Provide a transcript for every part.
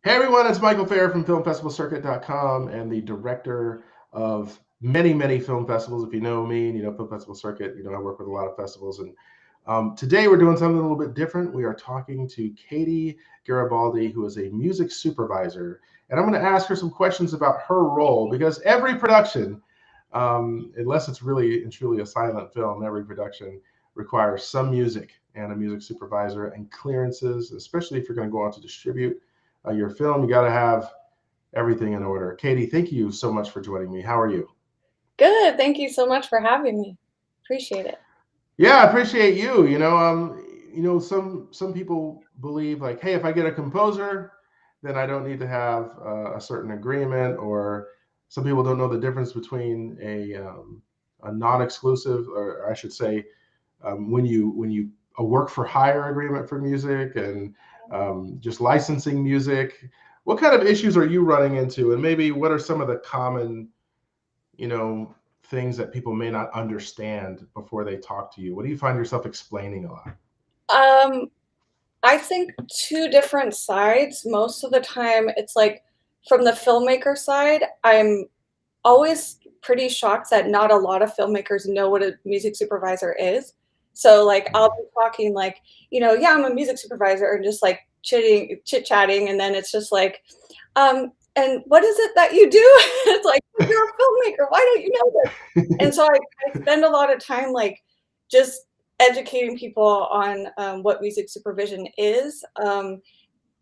Hey everyone, it's Michael Fair from FilmFestivalCircuit.com and the director of many, many film festivals. If you know me and you know Film Festival Circuit, you know I work with a lot of festivals. And today we're doing something a little bit different. We are talking to Katie Garibaldi, who is a music supervisor. And I'm going to ask her some questions about her role because every production, unless it's really and truly a silent film, every production requires some music and a music supervisor and clearances, especially if you're going to go on to distribute your film. You got to have everything in order. Katie, thank you so much for joining me. How are you? Good. Thank you so much for having me. Appreciate it. Yeah, I appreciate you. Some people believe like, hey, if I get a composer, then I don't need to have a certain agreement, or some people don't know the difference between a non-exclusive, or I should say, when you a work for hire agreement for music and just licensing music. What kind of issues are you running into, and maybe what are some of the common, you know, things that people may not understand before they talk to you? What do you find yourself explaining a lot? Um, I think two different sides. Most of the time, it's like from the filmmaker side, I'm always pretty shocked that not a lot of filmmakers know what a music supervisor is. So, like, I'll be talking like, yeah, I'm a music supervisor, and just like chit chatting, and then it's just like, and what is it that you do? It's like, you're a filmmaker. Why don't you know this? And so I spend a lot of time like just educating people on what music supervision is, on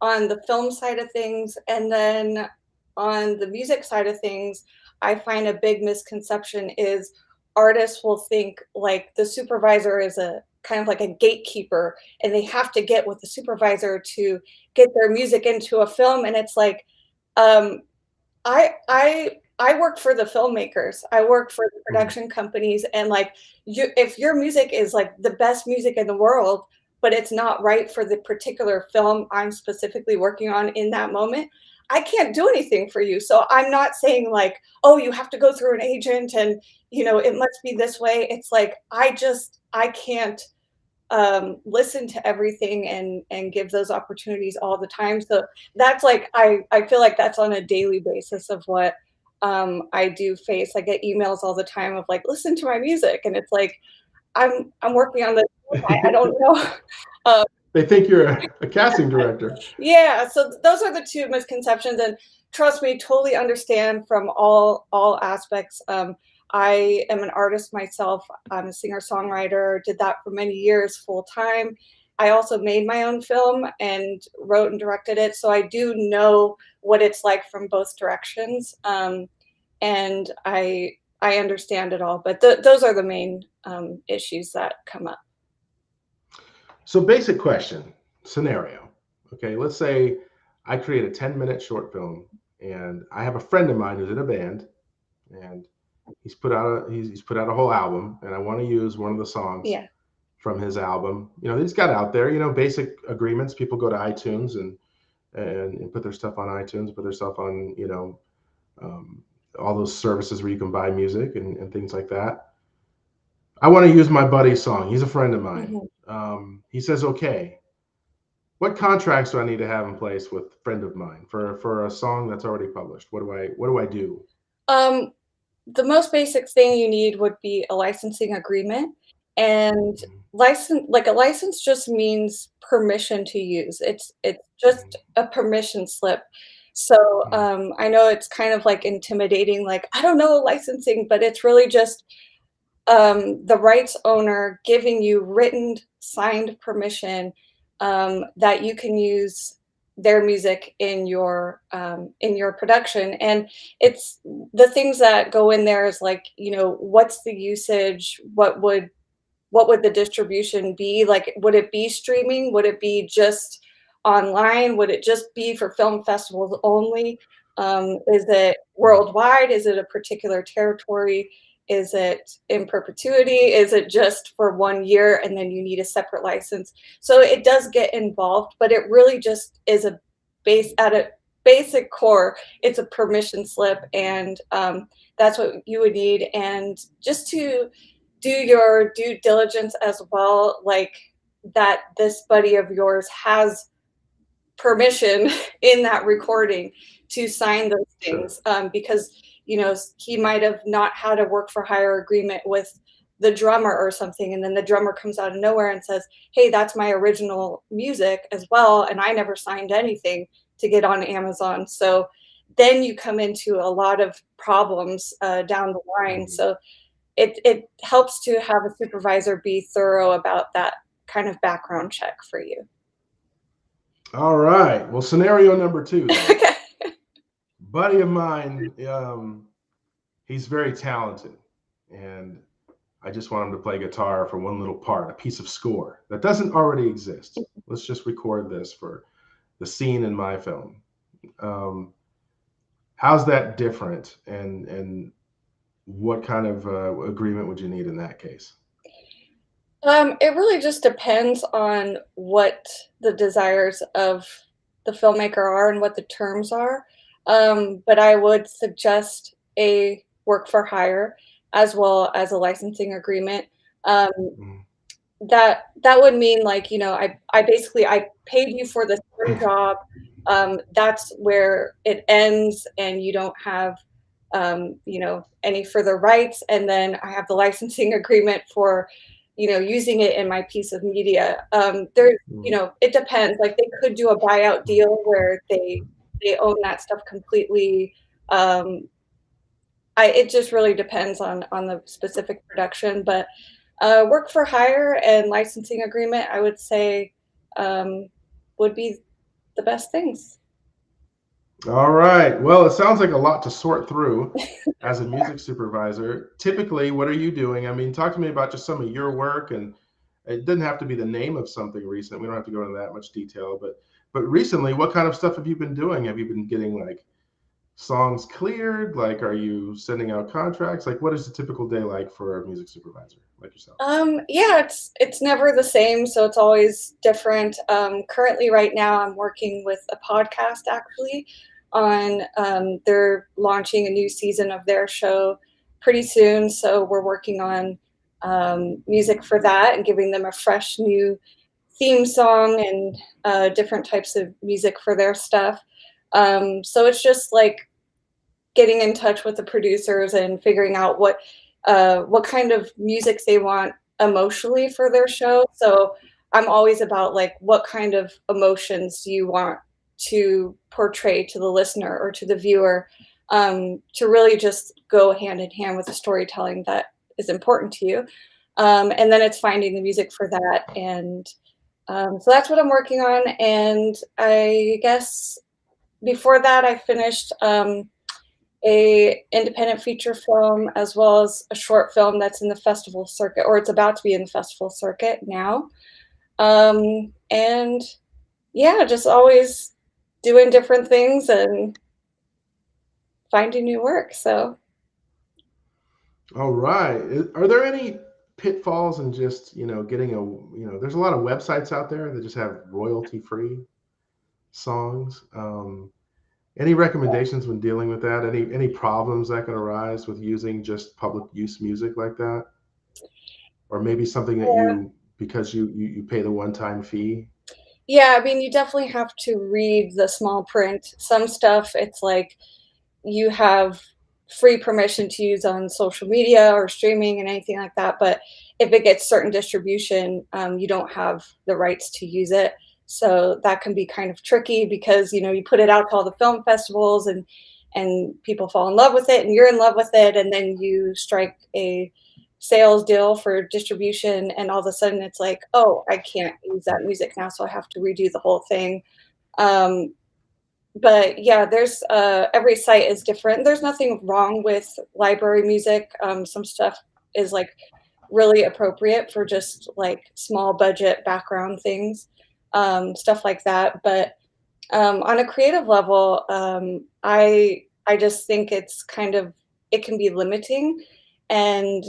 the film side of things, and then on the music side of things. I find a big misconception is artists will think like the supervisor is a kind of like a gatekeeper, and they have to get with the supervisor to get their music into a film. And it's like, um, I work for the filmmakers. I work for the Mhm. production companies, and like, if your music is like the best music in the world, but it's not right for the particular film I'm specifically working on in that moment, I can't do anything for you. So I'm not saying like, oh, you have to go through an agent and it must be this way. It's like I can't listen to everything and give those opportunities all the time. So that's like, I feel like that's on a daily basis of what I do face. I get emails all the time of like, listen to my music, and it's like, I'm working on this. I don't know. uh, They think you're a casting director. yeah, so those are the two misconceptions, and trust me, totally understand from all aspects. I am an artist myself. I'm a singer-songwriter, did that for many years full time. I also made my own film and wrote and directed it, so I do know what it's like from both directions. And I understand it all, but those are the main issues that come up. So, basic question scenario. Okay, let's say I create a 10-minute short film, and I have a friend of mine who's in a band, and he's put out a whole album, and I want to use one of the songs Yeah. from his album. He's got out there, basic agreements. People go to iTunes and put their stuff on iTunes, put their stuff on, um, all those services where you can buy music and things like that. I want to use my buddy's song. He's a friend of mine. Mhm. He says, okay, what contracts do I need to have in place with a friend of mine for a song that's already published? What do I do? Um, the most basic thing you need would be a licensing agreement, and a license just means permission to use. It's just a permission slip. So, I know it's kind of like intimidating, like, I don't know licensing, but it's really just the rights owner giving you written, signed permission that you can use their music in your production. And it's the things that go in there is like, what's the usage? What would the distribution be? Like, would it be streaming? Would it be just online? Would it just be for film festivals only? Is it worldwide? Is it a particular territory? Is it in perpetuity? Is it just for 1 year and then you need a separate license? So it does get involved, but it really just is at a basic core, it's a permission slip, and that's what you would need. And just to do your due diligence as well, like, that this buddy of yours has permission in that recording to sign those Sure. things, because he might have not had a work for hire agreement with the drummer or something, and then the drummer comes out of nowhere and says, hey, that's my original music as well, and I never signed anything to get on Amazon. So then you come into a lot of problems down the line. Mhm. So it helps to have a supervisor be thorough about that kind of background check for you. All right. Well, scenario number two then. Okay. Buddy of mine, he's very talented, and I just want him to play guitar for one little part, a piece of score that doesn't already exist. Let's just record this for the scene in my film. Um, how's that different, and what kind of agreement would you need in that case? It really just depends on what the desires of the filmmaker are and what the terms are. But I would suggest a work for hire as well as a licensing agreement. Um, Mm. that would mean, like, I basically I paid you for this one job. That's where it ends, and you don't have any further rights. And then I have the licensing agreement for using it in my piece of media. Mm. It depends. Like, they could do a buyout deal where they own that stuff completely. Um, it just really depends on the specific production, but work for hire and licensing agreement, I would say, um, would be the best things. All right. Well, it sounds like a lot to sort through as a music supervisor. Typically, what are you doing? I mean, talk to me about just some of your work, and it doesn't have to be the name of something recent. We don't have to go into that much detail, but recently, what kind of stuff have you been doing? Have you been getting like songs cleared? Like, are you sending out contracts? Like, what is a typical day like for a music supervisor like yourself? Yeah, it's never the same, so it's always different. Currently, right now, I'm working with a podcast actually on they're launching a new season of their show pretty soon, so we're working on music for that and giving them a fresh new theme song and different types of music for their stuff. So it's just like getting in touch with the producers and figuring out what kind of music they want emotionally for their show. So I'm always about, like, what kind of emotions do you want to portray to the listener or to the viewer, to really just go hand in hand with the storytelling that is important to you. And then it's finding the music for that. And so that's what I'm working on. And I guess before that, I finished a independent feature film as well as a short film that's in the festival circuit, or it's about to be in the festival circuit now. And yeah, just always doing different things and finding new work. So All right. Are there any pitfalls in just, getting there's a lot of websites out there that just have royalty free songs. Any recommendations when dealing with that? Any problems that can arise with using just public use music like that? Or maybe something that yeah, because you pay the one-time fee? yeah, I mean, you definitely have to read the small print. Some stuff, it's like you have free permission to use on social media or streaming and anything like that. But if it gets certain distribution, you don't have the rights to use it. So that can be kind of tricky because you put it out to all the film festivals, and people fall in love with it, and you're in love with it, and then you strike a sales deal for distribution, and all of a sudden it's like, oh, I can't use that music now, so I have to redo the whole thing. Um, but yeah, there's every site is different. There's nothing wrong with library music. Some stuff is like really appropriate for just like small budget background things, stuff like that. But on a creative level, I just think it can be limiting, and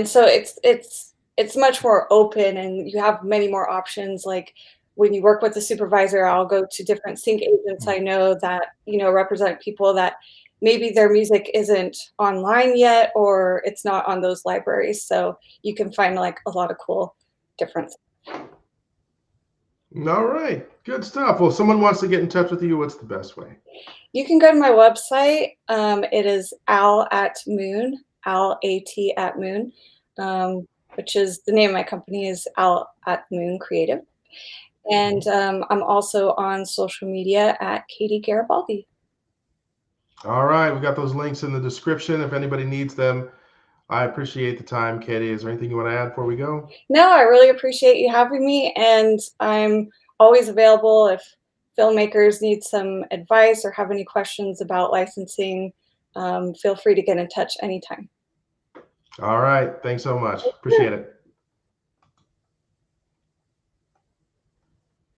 so it's much more open, and you have many more options. Like, when you work with the supervisor, I'll go to different sync agents I know that represent people that maybe their music isn't online yet, or it's not on those libraries, so you can find like a lot of cool difference. All right, good stuff. Well, if someone wants to get in touch with you, what's the best way? You can go to my website. It is Al at Moon, Al at Moon, which is the name of my company is Al at Moon Creative. Mhm. And I'm also on social media at Katie Garibaldi. All right, we got those links in the description if anybody needs them. I appreciate the time, Katie. Is there anything you want to add before we go? No, I really appreciate you having me, and I'm always available if filmmakers need some advice or have any questions about licensing. Feel free to get in touch anytime. All right, thanks so much. Yeah. Appreciate it.